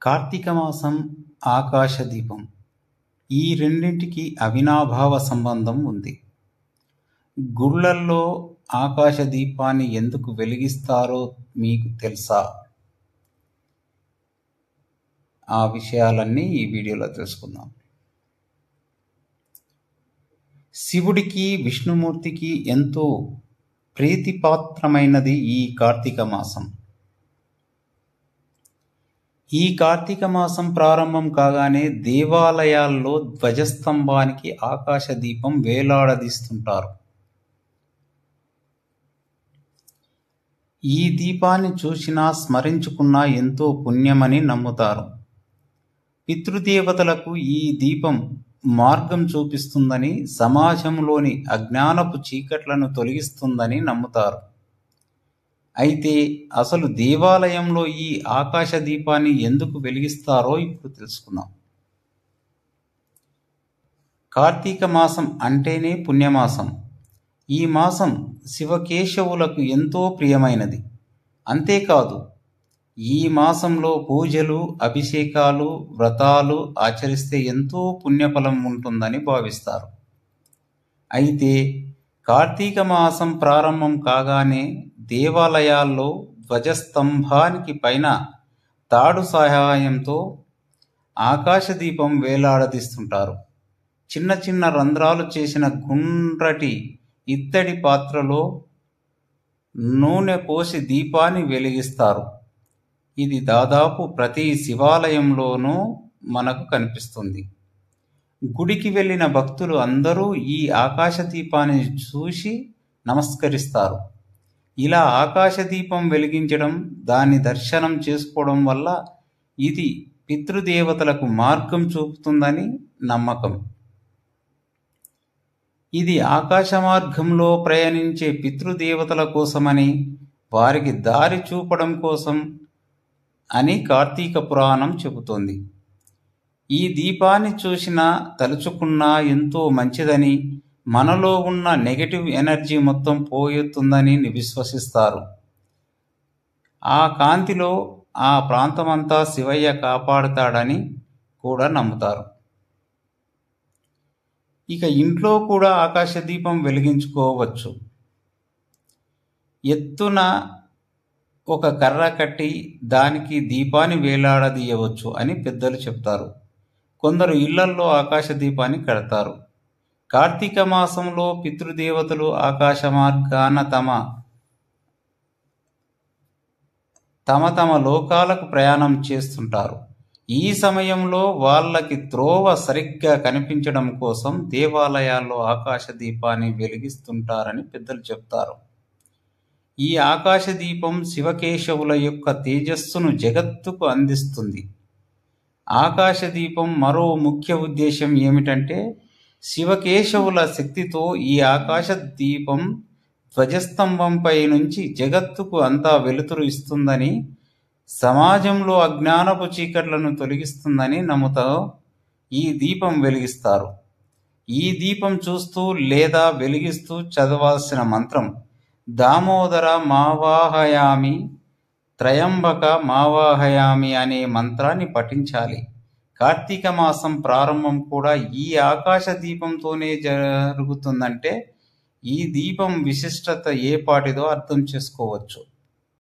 కార్తీక మాసం, ఆకాశ దీపం ఈ రెండింటికి అవినాభావ సంబంధం ఉంది. గుళ్ళల్లో ఆకాశ దీపాన్ని ఎందుకు వెలిగిస్తారో మీకు తెలుసా? ఆ విషయాలన్నీ ఈ వీడియోలో తెలుసుకుందాం. శివుడికి, విష్ణుమూర్తికి ఎంతో ప్రీతిపాత్రమైనది ఈ కార్తీక మాసం. ఈ కార్తీక మాసం ప్రారంభం కాగానే దేవాలయాల్లో ధ్వజస్తంభానికి ఆకాశ దీపం వేలాడదీస్తుంటారు. ఈ దీపాన్ని చూసినా స్మరించుకున్నా ఎంతో పుణ్యమని నమ్ముతారు. పితృదేవతలకు ఈ దీపం మార్గం చూపిస్తుందని, సమాజంలోని అజ్ఞానపు చీకట్లను తొలగిస్తుందని నమ్ముతారు. అయితే అసలు దేవాలయంలో ఈ ఆకాశ దీపాన్ని ఎందుకు వెలిగిస్తారో ఇప్పుడు తెలుసుకుందాం. కార్తీక మాసం అంటేనే పుణ్యమాసం. ఈ మాసం శివకేశవులకు ఎంతో ప్రియమైనది. అంతేకాదు, ఈ మాసంలో పూజలు, అభిషేకాలు, వ్రతాలు ఆచరిస్తే ఎంతో పుణ్యఫలం ఉంటుందని భావిస్తారు. అయితే కార్తీక మాసం ప్రారంభం కాగానే దేవాలయాల్లో ధ్వజస్తంభానికి పైన తాడు సహాయంతో ఆకాశదీపం వేలాడదీస్తుంటారు. చిన్న చిన్న రంధ్రాలు చేసిన గుండ్రటి ఇత్తడి పాత్రలో నూనె పోసి దీపాన్ని వెలిగిస్తారు. ఇది దాదాపు ప్రతి శివాలయంలోనూ మనకు కనిపిస్తుంది. గుడికి వెళ్ళిన భక్తులు అందరూ ఈ ఆకాశ దీపాన్ని చూసి నమస్కరిస్తారు. ఇలా ఆకాశ దీపం వెలిగించడం, దాన్ని దర్శనం చేసుకోవడం వల్ల ఇది పితృదేవతలకు మార్గం చూపుతుందని నమ్మకం. ఇది ఆకాశ మార్గంలో ప్రయాణించే పితృదేవతల కోసమని, వారికి దారి చూపడం కోసం అని కార్తీక పురాణం చెబుతోంది. ఈ దీపాన్ని చూసినా, తలుచుకున్నా ఎంతో మంచిదని, మనలో ఉన్న నెగటివ్ ఎనర్జీ మొత్తం పోయుతుందని విశ్వసిస్తారు. ఆ కాంతిలో ఆ ప్రాంతమంతా శివయ్య కాపాడుతాడని కూడా నమ్ముతారు. ఇక ఇంట్లో కూడా ఆకాశ దీపం వెలిగించుకోవచ్చు. ఎత్తున ఒక కర్ర కట్టి దానికి దీపాన్ని వేలాడదీయవచ్చు అని పెద్దలు చెప్తారు. కొందరు ఇళ్లల్లో ఆకాశ దీపాన్ని కడతారు. కార్తీక మాసంలో పితృదేవతలు ఆకాశ మార్గాన తమ లోకాలకు ప్రయాణం చేస్తుంటారు. ఈ సమయంలో వాళ్ళకి త్రోవ సరిగ్గా కనిపించడం కోసం దేవాలయాల్లో ఆకాశ దీపాన్ని వెలిగిస్తుంటారని పెద్దలు చెప్తారు. ఈ ఆకాశ దీపం శివకేశవుల యొక్క తేజస్సును జగత్తుకు అందిస్తుంది. ఆకాశ దీపం మరో ముఖ్య ఉద్దేశం ఏమిటంటే, శివకేశవుల శక్తితో ఈ ఆకాశ దీపం ధ్వజస్తంభంపై నుంచి జగత్తుకు అంతా వెలుతురు ఇస్తుందని, సమాజంలో అజ్ఞానపు చీకట్లను తొలగిస్తుందని నమ్ముతూ ఈ దీపం వెలిగిస్తారు. ఈ దీపం చూస్తూ లేదా వెలిగిస్తూ చదవాల్సిన మంత్రం దామోదర మావాహయామి, త్రయంబక మావాహయామి అనే మంత్రాన్ని పఠించాలి. కార్తీక మాసం ప్రారంభం కూడా ఈ ఆకాశ దీపంతోనే జరుగుతుందంటే ఈ దీపం విశిష్టత ఏ పాటిదో అర్థం చేసుకోవచ్చు.